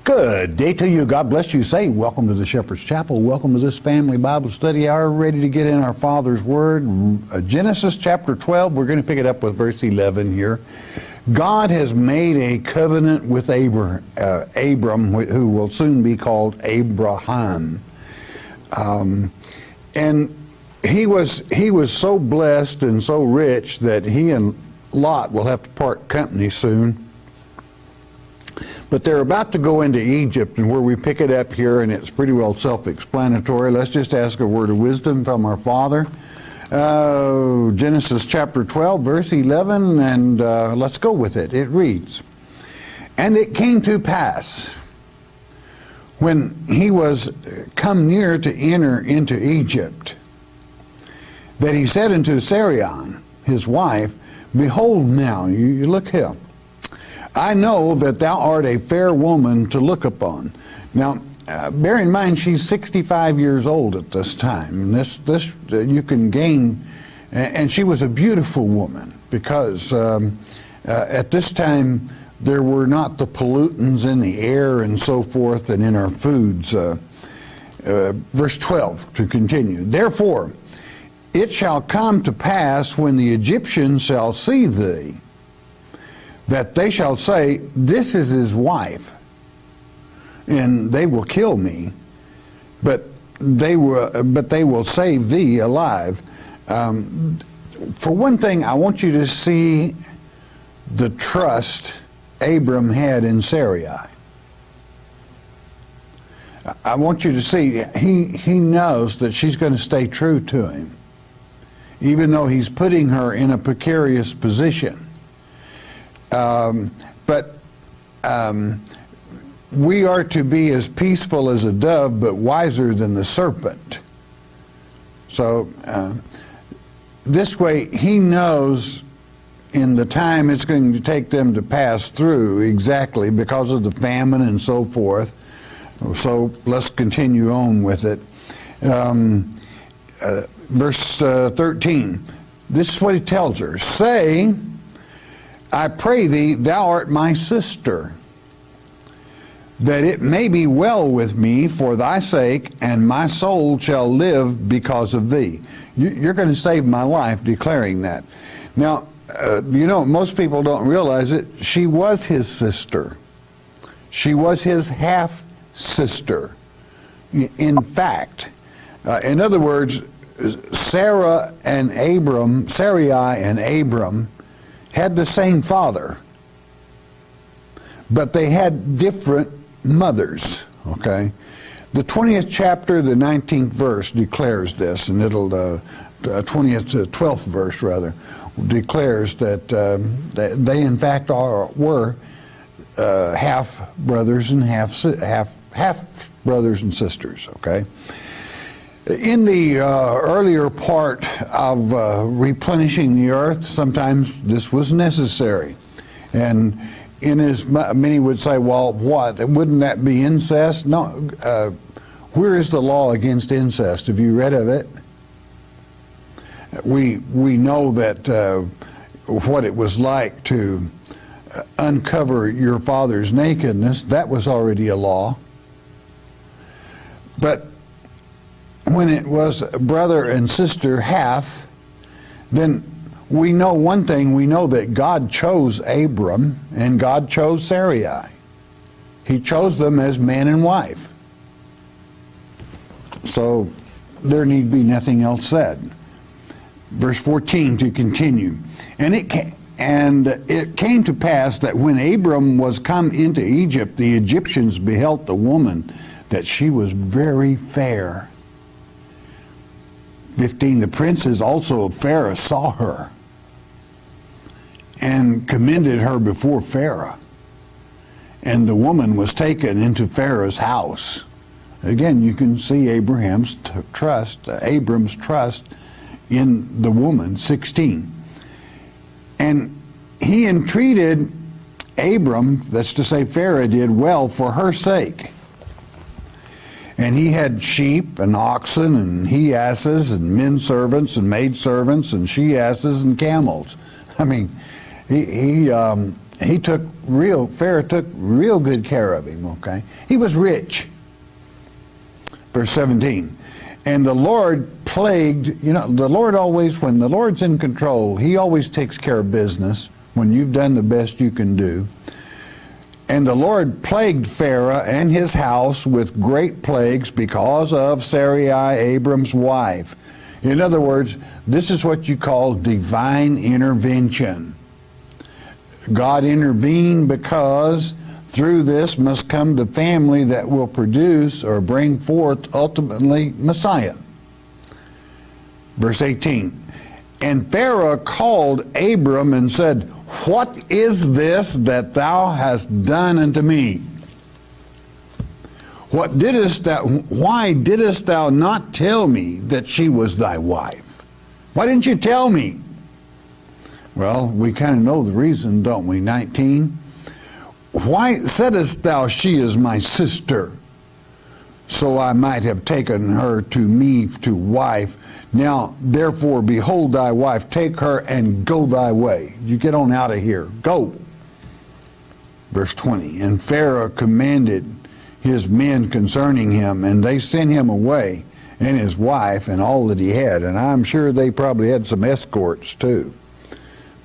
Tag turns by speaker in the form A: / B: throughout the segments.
A: Good day to you. God bless you. Say, welcome to the Shepherd's Chapel. Welcome to this family Bible study hour. Ready to get in our Father's Word. Genesis chapter 12. We're going to pick it up with verse 11 here. God has made a covenant with Abram, who will soon be called Abraham. And he was so blessed and so rich that he and Lot will have to part company soon. But they're about to go into Egypt, and where we pick it up here, and it's pretty well self-explanatory. Let's just ask a word of wisdom from our Father. Genesis chapter 12, verse 11, and let's go with it. It reads, "And it came to pass, when he was come near to enter into Egypt, that he said unto Sarai, his wife, Behold now, you look here, I know that thou art a fair woman to look upon." Now, bear in mind, she's 65 years old at this time. And this you can gain, and she was a beautiful woman, because at this time there were not the pollutants in the air and so forth and in our foods. Verse 12, to continue. "Therefore, it shall come to pass when the Egyptians shall see thee, that they shall say, This is his wife, and they will kill me, but they will save thee alive." For one thing, I want you to see the trust Abram had in Sarai. I want you to see, he knows that she's going to stay true to him, even though he's putting her in a precarious position. But we are to be as peaceful as a dove, but wiser than the serpent. So this way, he knows in the time it's going to take them to pass through, exactly because of the famine and so forth. So let's continue on with it. Verse 13, this is what he tells her. "Say, I pray thee, thou art my sister, that it may be well with me for thy sake, and my soul shall live because of thee." You're going to save my life, declaring that. Now, most people don't realize it. She was his sister. She was his half-sister. In fact, in other words, Sarai and Abram had the same father, but they had different mothers, okay? The 20th chapter, the 19th verse declares this, and it'll, 12th verse rather, declares that they in fact were half brothers and half brothers and sisters, okay? In the earlier part of replenishing the earth, sometimes this was necessary. And many would say, well, what? Wouldn't that be incest? No. Where is the law against incest? Have you read of it? We know that what it was like to uncover your father's nakedness, that was already a law. But when it was brother and sister half, then we know one thing. We know that God chose Abram and God chose Sarai. He chose them as man and wife. So there need be nothing else said. Verse 14 to continue. "And it came to pass that when Abram was come into Egypt, the Egyptians beheld the woman, that she was very fair." 15, "The princes also of Pharaoh saw her, and commended her before Pharaoh. And the woman was taken into Pharaoh's house." Again, you can see Abram's trust in the woman. 16, "And he entreated Abram," that's to say Pharaoh did, "well for her sake. And he had sheep and oxen and he-asses and men servants and maid servants and she-asses and camels." I mean, he Pharaoh took real good care of him, okay? He was rich. Verse 17. And the Lord plagued, the Lord always, when the Lord's in control, He always takes care of business when you've done the best you can do. And the Lord plagued Pharaoh and his house with great plagues because of Sarai, Abram's wife. In other words, this is what you call divine intervention. God intervened because through this must come the family that will produce or bring forth ultimately Messiah. Verse 18. And Pharaoh called Abram and said, What is this that thou hast done unto me? Why didst thou not tell me that she was thy wife? Why didn't you tell me? Well, we kind of know the reason, don't we? 19. Why saidst thou, she is my sister? So I might have taken her to me to wife. Now, therefore, behold thy wife, take her and go thy way. You get on out of here. Go. Verse 20. And Pharaoh commanded his men concerning him, and they sent him away, and his wife, and all that he had. And I'm sure they probably had some escorts too.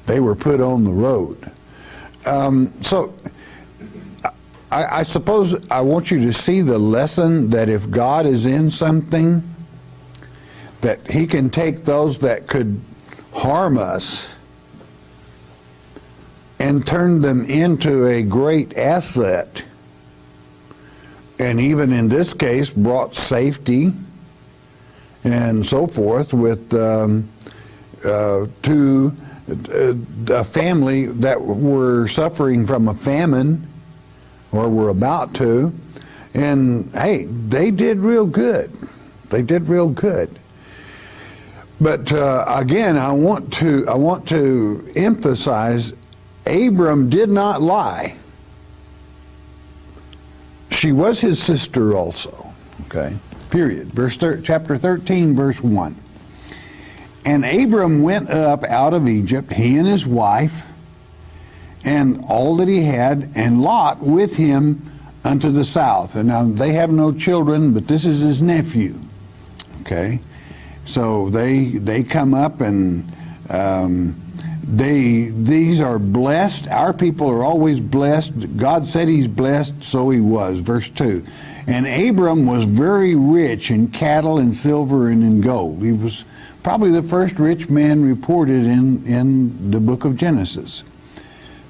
A: They were put on the road. I suppose I want you to see the lesson that if God is in something, that He can take those that could harm us and turn them into a great asset. And even in this case, brought safety and so forth with to a family that were suffering from a famine, or were about to, and hey, they did real good. They did real good. But again, I want to emphasize, Abram did not lie. She was his sister also. Okay. Period. Chapter 13, verse 1. And Abram went up out of Egypt, he and his wife, and all that he had, and Lot with him unto the south. And now they have no children, but this is his nephew. Okay, so they come up, and these are blessed. Our people are always blessed. God said He's blessed, so He was. Verse 2. And Abram was very rich in cattle and silver and in gold. He was probably the first rich man reported in the book of Genesis.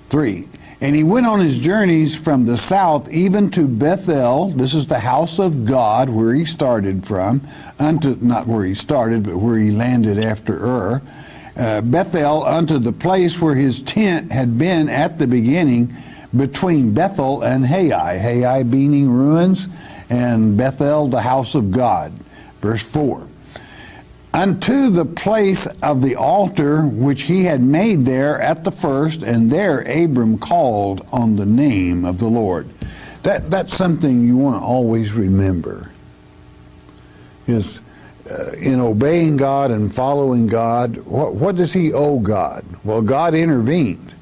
A: 3. And he went on his journeys from the south even to Bethel. This is the house of God where he started from, not where he started, but where he landed after Bethel, unto the place where his tent had been at the beginning, between Bethel and Hai being ruins, and Bethel the house of God. Verse 4. Unto the place of the altar which he had made there at the first, and there Abram called on the name of the Lord. That's something you want to always remember, is in obeying God and following God, what does he owe God? Well, God intervened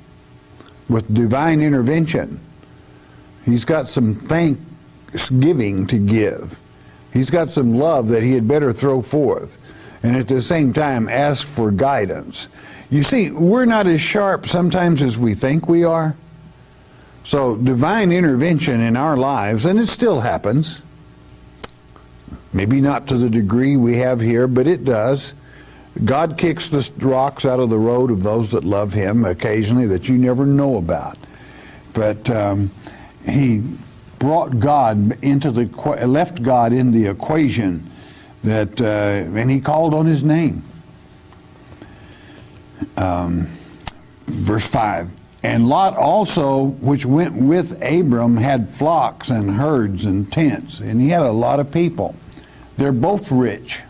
A: with divine intervention. He's got some thanksgiving to give. He's got some love that he had better throw forth. And at the same time, ask for guidance. You see, we're not as sharp sometimes as we think we are. So divine intervention in our lives, and it still happens. Maybe not to the degree we have here, but it does. God kicks the rocks out of the road of those that love Him occasionally that you never know about. But He brought God left God in the equation. And he called on His name. Verse 5. And Lot also, which went with Abram, had flocks and herds and tents. And he had a lot of people. They're both rich.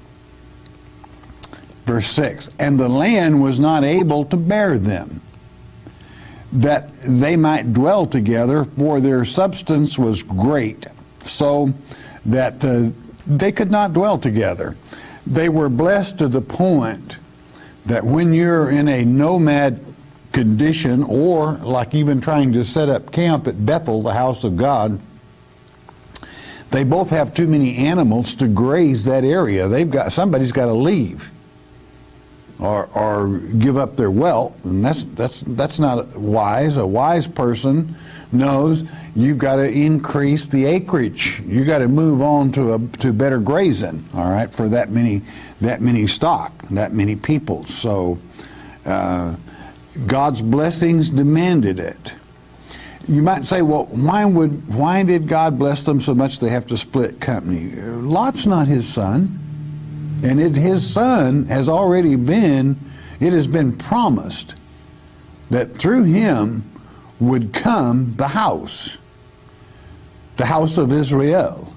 A: Verse 6. And the land was not able to bear them, that they might dwell together, for their substance was great, so that they could not dwell together. They were blessed to the point that when you're in a nomad condition, or like even trying to set up camp at Bethel, the house of God. They both have too many animals to graze that area. Somebody's got to leave or give up their wealth, and that's not wise. A wise person knows you've got to increase the acreage. You got to move on to better grazing, all right, for that many stock, that many people. So God's blessings demanded it. You might say, well, why did God bless them so much they have to split company? Lot's not his son, and his son has already been, it has been promised that through him would come the house of Israel.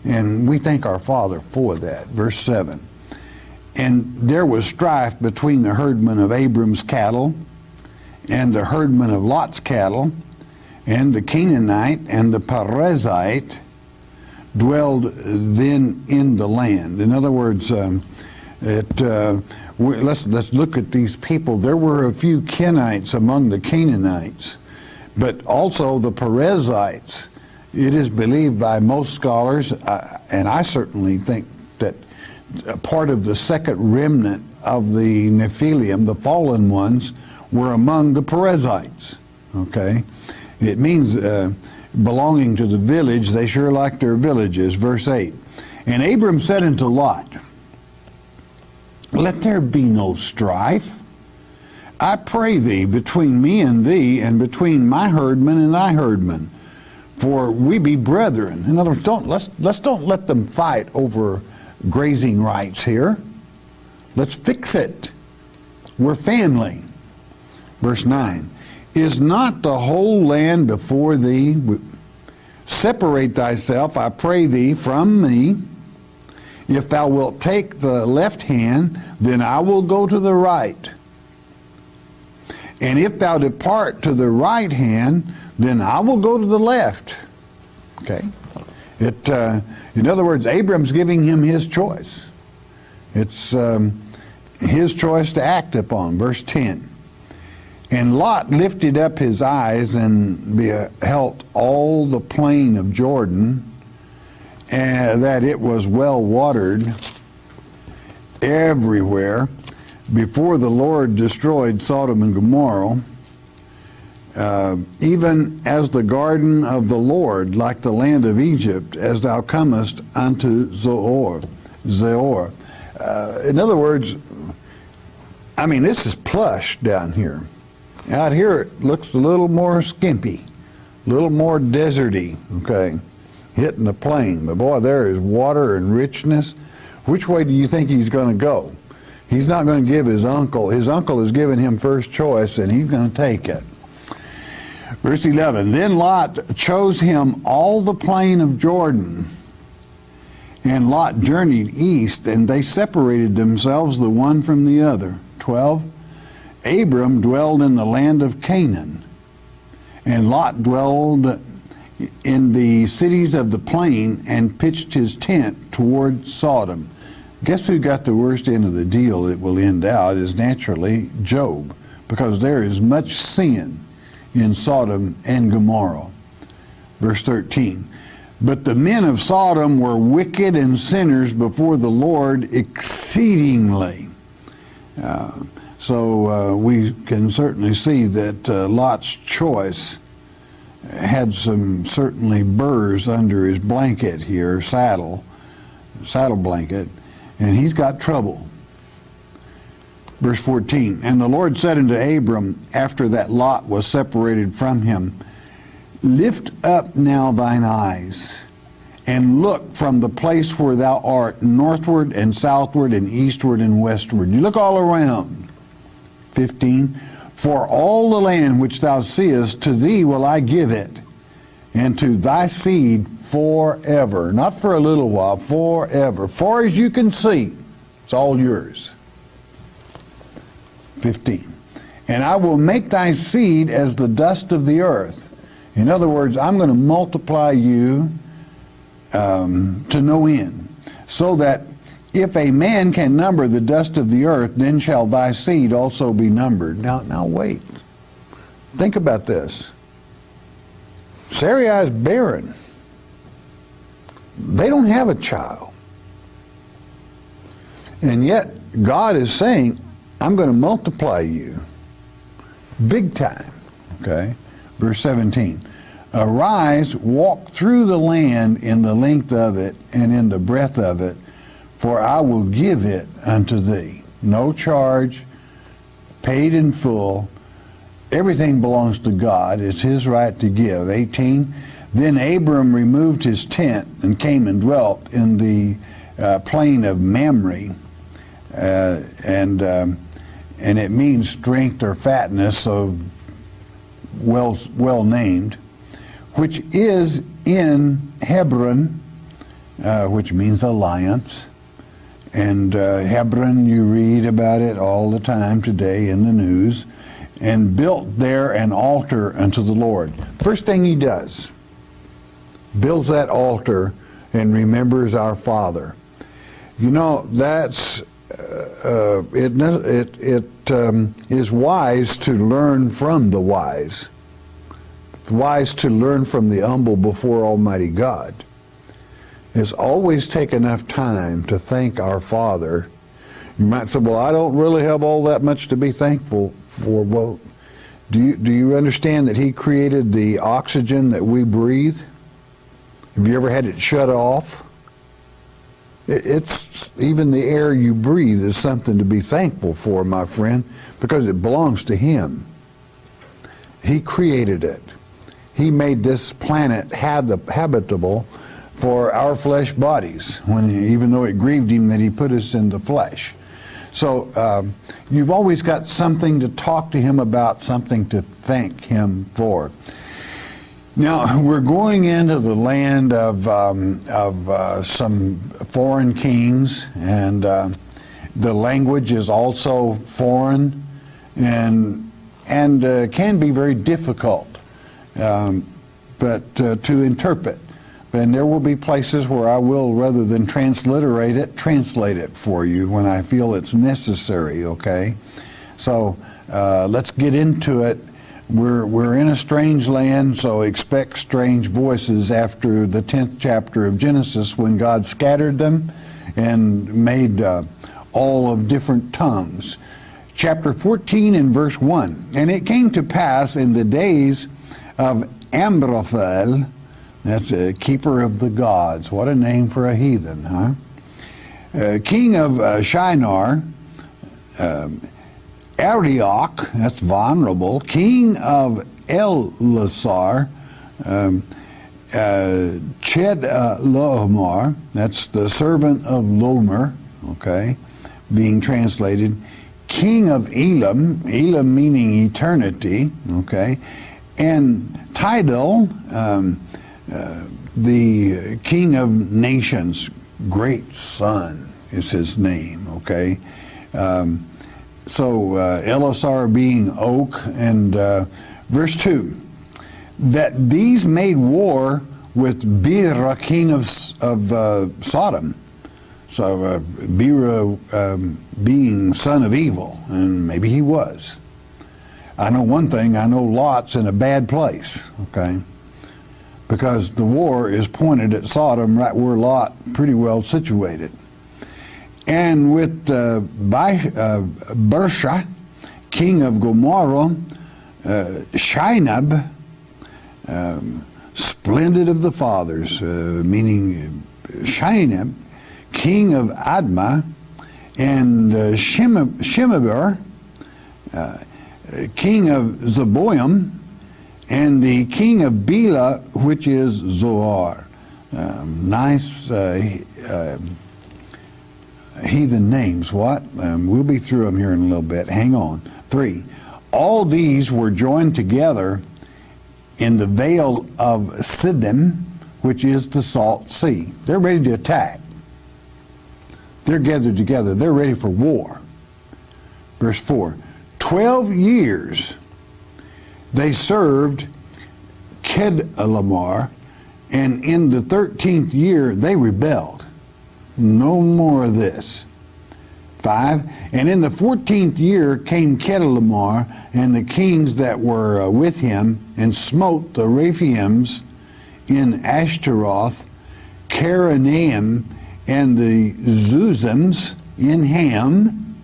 A: And we thank our Father for that. Verse 7. And there was strife between the herdmen of Abram's cattle and the herdmen of Lot's cattle, and the Canaanite and the Perizzite dwelled then in the land. In other words, let's look at these people. There were a few Kenites among the Canaanites, but also the Perizzites. It is believed by most scholars, and I certainly think that a part of the second remnant of the Nephilim, the fallen ones, were among the Perizzites. Okay? It means belonging to the village. They sure like their villages. Verse 8. And Abram said unto Lot, let there be no strife, I pray thee, between me and thee, and between my herdmen and thy herdmen, for we be brethren. In other words, let's don't let them fight over grazing rights here. Let's fix it. We're family. Verse 9. Is not the whole land before thee? Separate thyself, I pray thee, from me. If thou wilt take the left hand, then I will go to the right. And if thou depart to the right hand, then I will go to the left. Okay? In other words, Abram's giving him his choice. It's his choice to act upon. Verse 10. And Lot lifted up his eyes and beheld all the plain of Jordan, and that it was well watered everywhere, before the Lord destroyed Sodom and Gomorrah, even as the garden of the Lord, like the land of Egypt, as thou comest unto Zoar. In other words, I mean, this is plush down here. Out here it looks a little more skimpy, a little more deserty, okay, hitting the plain. But boy, there is water and richness. Which way do you think he's going to go? He's not going to give his uncle. His uncle has given him first choice, and he's going to take it. Verse 11, then Lot chose him all the plain of Jordan, and Lot journeyed east, and they separated themselves the one from the other. 12, Abram dwelled in the land of Canaan, and Lot dwelled in the cities of the plain and pitched his tent toward Sodom. Guess who got the worst end of the deal? It will end out is naturally Job, because there is much sin in Sodom and Gomorrah. Verse 13, but the men of Sodom were wicked and sinners before the Lord exceedingly. So we can certainly see that Lot's choice had some certainly burrs under his blanket here, saddle blanket, and he's got trouble. Verse 14, and the Lord said unto Abram, after that Lot was separated from him, lift up now thine eyes, and look from the place where thou art, northward and southward and eastward and westward. You look all around. 15, for all the land which thou seest, to thee will I give it, and to thy seed forever. Not for a little while, forever. Far as you can see, it's all yours. 15, and I will make thy seed as the dust of the earth. In other words, I'm going to multiply you to no end, so that if a man can number the dust of the earth, then shall thy seed also be numbered. Now wait. Think about this. Sarai is barren. They don't have a child. And yet, God is saying, I'm going to multiply you. Big time. Okay? Verse 17. Arise, walk through the land in the length of it and in the breadth of it, for I will give it unto thee. No charge, paid in full. Everything belongs to God. It's his right to give. 18. Then Abram removed his tent and came and dwelt in the plain of Mamre, and it means strength or fatness, so well named, which is in Hebron, which means alliance. And Hebron, you read about it all the time today in the news, and built there an altar unto the Lord. First thing he does, builds that altar and remembers our Father. You know, that's it is wise to learn from the wise. It's wise to learn from the humble before Almighty God. It's always take enough time to thank our Father. You might say, well, I don't really have all that much to be thankful for. Well, do you understand that he created the oxygen that we breathe? Have you ever had it shut off? It's even the air you breathe is something to be thankful for, my friend, because it belongs to him. He created it. He made this planet habitable for our flesh bodies, even though it grieved him that he put us in the flesh. So you've always got something to talk to him about, something to thank him for. Now, we're going into the land of some foreign kings, and the language is also foreign and can be very difficult but to interpret. And there will be places where I will, rather than transliterate it, translate it for you when I feel it's necessary, okay? So let's get into it. We're in a strange land, so expect strange voices after the 10th chapter of Genesis, when God scattered them and made all of different tongues. Chapter 14 and verse 1. And it came to pass in the days of Amraphel, that's a keeper of the gods. What a name for a heathen, huh? King of Shinar, Arioch, that's vulnerable, king of Elasar, Chedorlaomer, that's the servant of Lomer, okay, being translated, king of Elam, Elam meaning eternity, okay, and Tidal, the king of nations, great son is his name, okay. So Elasar being oak, and verse 2, that these made war with Bera, king of Sodom. So Bera being son of evil, and maybe he was. I know one thing, I know Lot's in a bad place, okay? Because the war is pointed at Sodom, right where Lot pretty well situated. And with Bersha, king of Gomorrah, Shinab, splendid of the fathers, meaning Shinab, king of Admah, and Shemeber, king of Zeboim, and the king of Bela, which is Zoar. Nice heathen names, what? We'll be through them here in a little bit. Hang on. 3. All these were joined together in the Vale of Siddim, which is the Salt Sea. They're ready to attack. They're gathered together. They're ready for war. Verse 4. 12 years they served Kedorlaomer, and in the 13th year they rebelled. No more of this. 5. And in the 14th year came Chedorlaomer and the kings that were with him, and smote the Rephaims in Ashtaroth, Karanaim, and the Zuzims in Ham,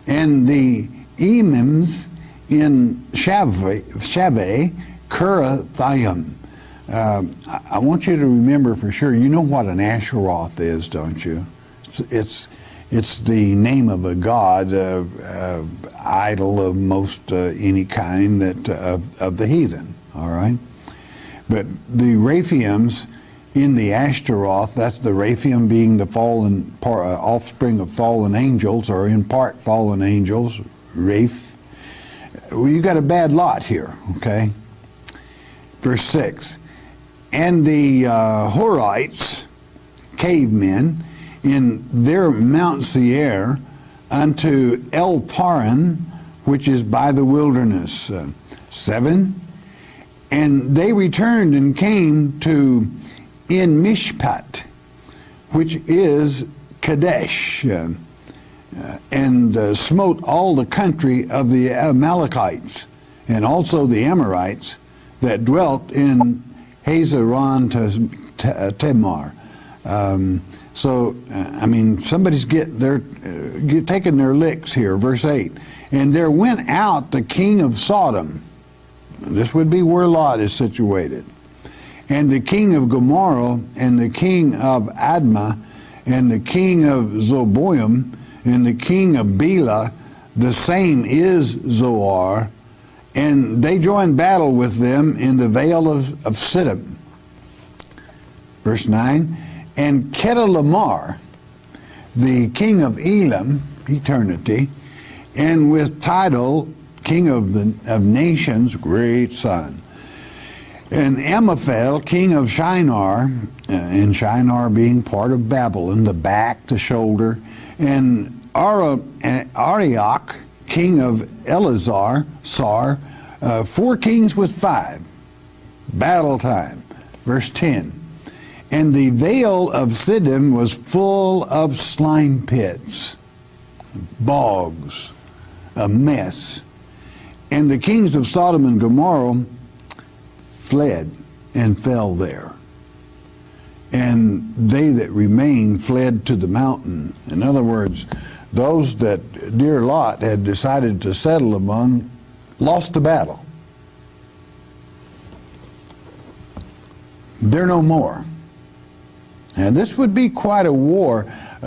A: and the Emims in Shaveh, Kirathaim. I want you to remember for sure, you know what an Asheroth is, don't you? It's the name of a god, idol of most any kind of the heathen, all right? But the Rephaims in the Ashtaroth, that's the Rephaim being the fallen offspring of fallen angels, or in part fallen angels, Raph. Well, you got a bad lot here, okay? Verse 6. And the Horites, cavemen, in their Mount Seir, unto El Paran, which is by the wilderness. 7. And they returned and came to En Mishpat, which is Kadesh, and smote all the country of the Amalekites, and also the Amorites that dwelt in Hazeron Tamar. I mean, somebody's taking their licks here. Verse 8. And there went out the king of Sodom. This would be where Lot is situated. And the king of Gomorrah, and the king of Admah, and the king of Zeboim, and the king of Bela, the same is Zoar, and they joined battle with them in the vale of Siddim. Verse 9. And Chedorlaomer, the king of Elam, eternity, and with Tidal, king of nations, great son. And Amraphel, king of Shinar, and Shinar being part of Babylon, the back, the shoulder, and Arioch, king of Elazar, 4 kings with 5. Battle time. Verse 10. And the vale of Siddim was full of slime pits, bogs, a mess. And the kings of Sodom and Gomorrah fled and fell there. And they that remained fled to the mountain. In other words, those that dear Lot had decided to settle among lost the battle. They're no more. And this would be quite a war.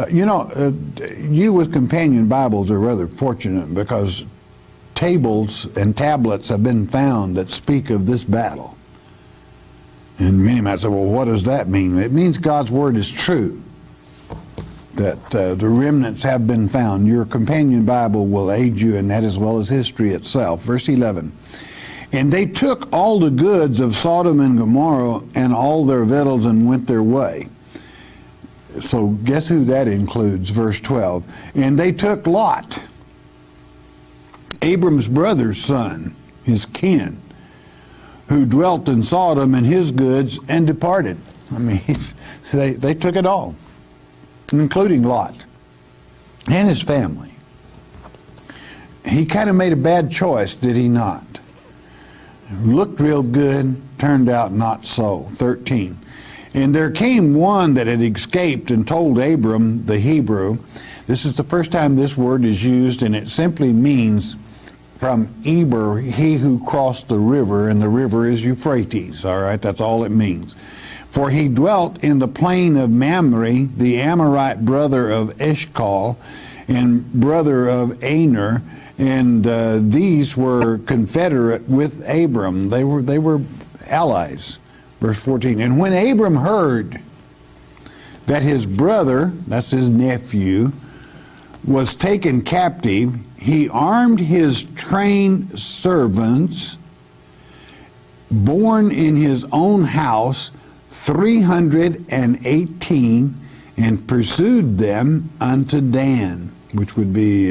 A: You with companion Bibles are rather fortunate, because tables and tablets have been found that speak of this battle. And many might say, well, what does that mean? It means God's word is true, that the remnants have been found. Your companion Bible will aid you in that, as well as history itself. Verse 11. And they took all the goods of Sodom and Gomorrah and all their victuals and went their way. So guess who that includes? Verse 12. And they took Lot, Abram's brother's son, his kin, who dwelt in Sodom, and his goods, and departed. I mean, they took it all, including Lot and his family. He kind of made a bad choice, did he not? Looked real good, turned out not so. 13. And there came one that had escaped and told Abram the Hebrew. This is the first time this word is used, and it simply means from Eber, he who crossed the river, and the river is Euphrates. All right, that's all it means. For he dwelt in the plain of Mamre, the Amorite brother of Eshcol, and brother of Aner, and these were confederate with Abram. They were allies. Verse 14. And when Abram heard that his brother, that's his nephew, was taken captive, he armed his trained servants, born in his own house, 318, and pursued them unto Dan, which would be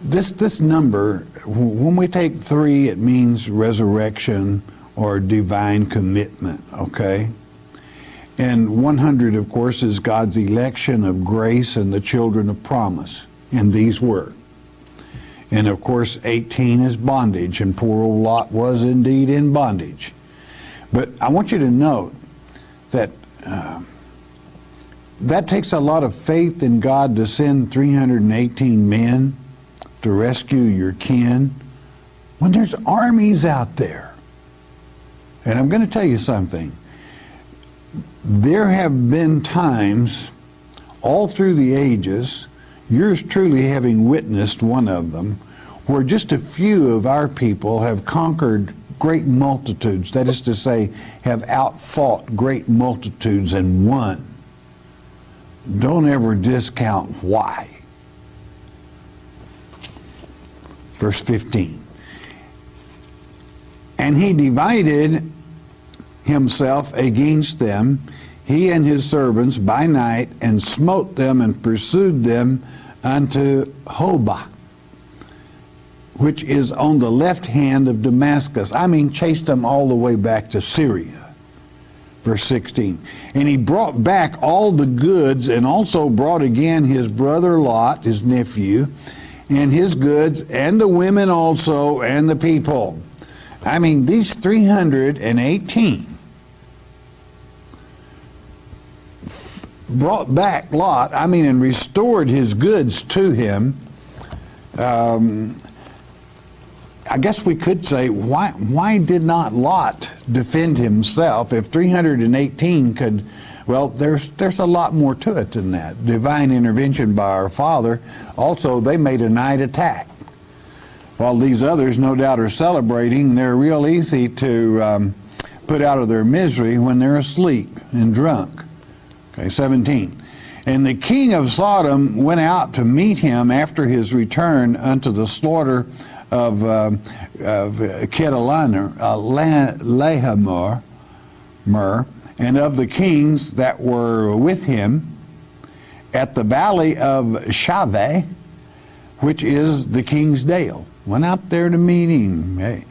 A: this number. When we take 3, it means resurrection or divine commitment. Okay, And 100, of course, is God's election of grace and the children of promise. And these were. And of course, 18 is bondage, and poor old Lot was indeed in bondage. But I want you to note that that takes a lot of faith in God to send 318 men to rescue your kin when there's armies out there. And I'm going to tell you something. There have been times all through the ages, yours truly having witnessed one of them, where just a few of our people have conquered great multitudes. That is to say, have outfought great multitudes and won. Don't ever discount why. Verse 15. And he divided himself against them, he and his servants, by night, and smote them and pursued them unto Hobah, which is on the left hand of Damascus. I mean, chased them all the way back to Syria. Verse 16. And he brought back all the goods, and also brought again his brother Lot, his nephew, and his goods, and the women also, and the people. I mean, these 318 brought back Lot, and restored his goods to him. I guess we could say, why did not Lot defend himself if 318 could? Well, there's a lot more to it than that. Divine intervention by our Father. Also, they made a night attack. While these others, no doubt, are celebrating, they're real easy to put out of their misery when they're asleep and drunk. Okay, 17. And the king of Sodom went out to meet him after his return unto the slaughter of Kedorlaomer, and of the kings that were with him at the valley of Shaveh, which is the king's dale. Went out there to meet him. Hey.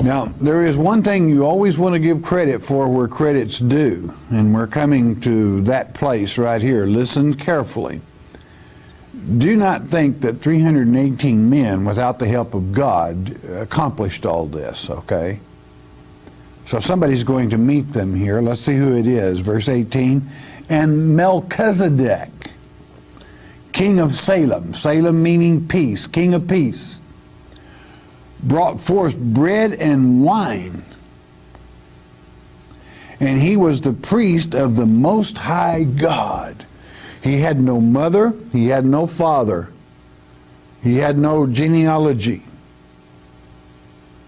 A: Now, there is one thing you always want to give credit for where credit's due, and we're coming to that place right here. Listen carefully. Do not think that 318 men, without the help of God, accomplished all this, okay? So somebody's going to meet them here. Let's see who it is. Verse 18. And Melchizedek, king of Salem, Salem meaning peace, king of peace, brought forth bread and wine. And he was the priest of the Most High God. He had no mother, he had no father, he had no genealogy.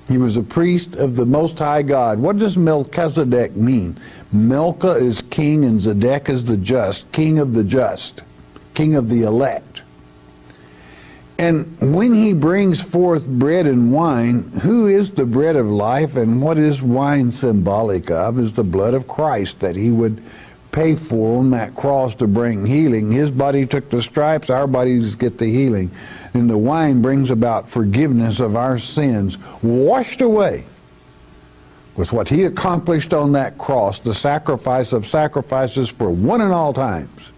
A: He was a priest of the Most High God. What does Melchizedek mean? Melcha is king and Zedek is the just, king of the just, king of the elect. And when he brings forth bread and wine, who is the bread of life and what is wine symbolic of? Is the blood of Christ that he would pay for on that cross to bring healing. His body took the stripes, our bodies get the healing. And the wine brings about forgiveness of our sins, washed away with what he accomplished on that cross, the sacrifice of sacrifices for one and all times,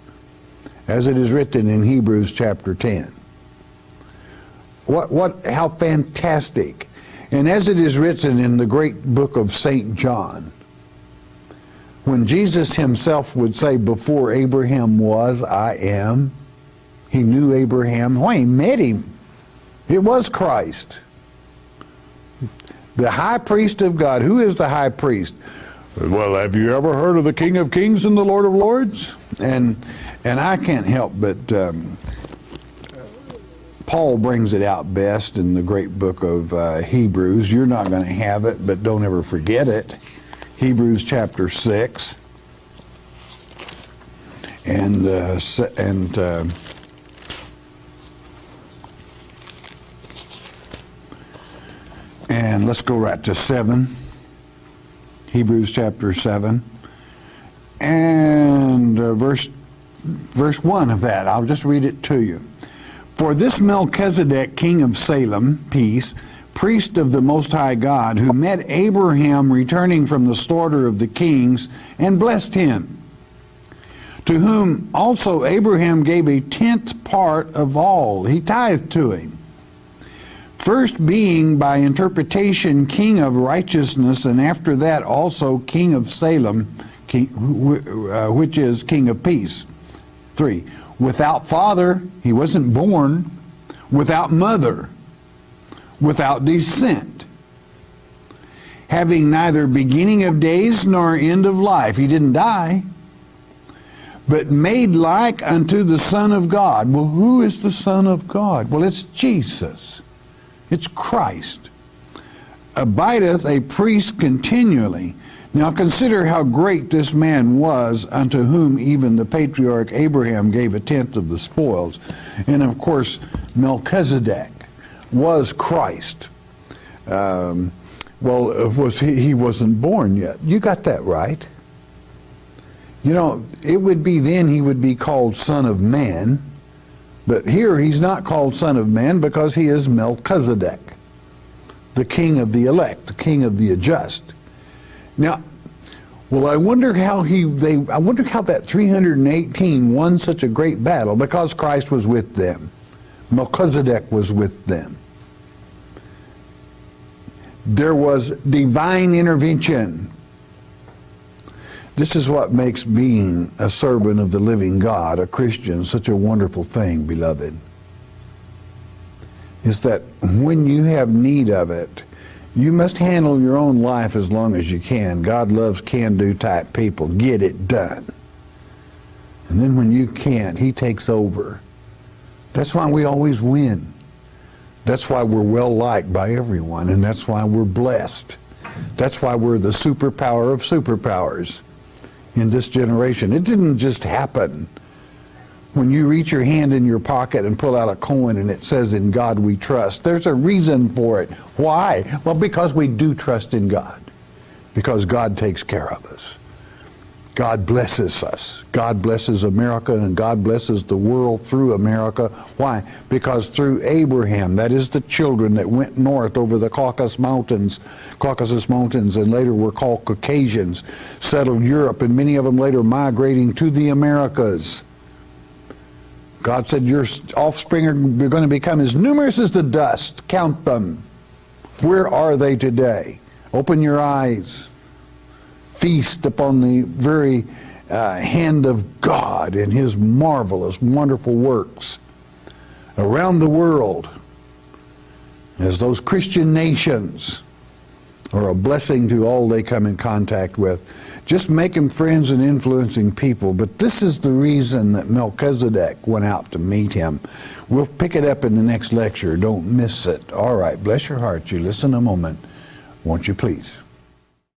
A: as it is written in Hebrews chapter 10. How fantastic. And as it is written in the great book of St. John, when Jesus himself would say, before Abraham was, I am, he knew Abraham. Well, he met him. It was Christ. The high priest of God. Who is the high priest? Well, have you ever heard of the King of Kings and the Lord of Lords? And I can't help but Paul brings it out best in the great book of Hebrews. You're not going to have it, but don't ever forget it. Hebrews chapter 6. And let's go right to 7. Hebrews chapter 7. And verse 1 of that. I'll just read it to you. For this Melchizedek, king of Salem, peace, priest of the Most High God, who met Abraham returning from the slaughter of the kings and blessed him, to whom also Abraham gave a tenth part of all. He tithed to him. First being by interpretation king of righteousness, and after that also king of Salem, which is king of peace. 3. Without father, he wasn't born. Without mother, without descent, having neither beginning of days nor end of life. He didn't die, but made like unto the Son of God. Well, who is the Son of God? Well, it's Jesus. It's Christ. Abideth a priest continually. Now consider how great this man was, unto whom even the patriarch Abraham gave a tenth of the spoils. And of course, Melchizedek was Christ. He wasn't born yet. You got that right. You know, it would be then he would be called Son of Man, but here he's not called Son of Man because he is Melchizedek, the king of the elect, the king of the just. Now, I wonder how that 318 won such a great battle, because Christ was with them. Melchizedek was with them. There was divine intervention. This is what makes being a servant of the living God, a Christian, such a wonderful thing, beloved. Is that when you have need of it, you must handle your own life as long as you can. God loves can-do type people. Get it done. And then when you can't, he takes over. That's why we always win. That's why we're well liked by everyone, and that's why we're blessed. That's why we're the superpower of superpowers in this generation. It didn't just happen. When you reach your hand in your pocket and pull out a coin and it says, "In God we trust," there's a reason for it. Why? Well, because we do trust in God. Because God takes care of us. God blesses us. God blesses America, and God blesses the world through America. Why? Because through Abraham, that is the children that went north over the Caucasus Mountains, and later were called Caucasians, settled Europe, and many of them later migrating to the Americas. God said, your offspring are going to become as numerous as the dust. Count them. Where are they today? Open your eyes. Feast upon the very hand of God and his marvelous, wonderful works around the world, as those Christian nations are a blessing to all they come in contact with. Just making friends and influencing people. But this is the reason that Melchizedek went out to meet him. We'll pick it up in the next lecture. Don't miss it. All right, bless your heart. You listen a moment, won't you please?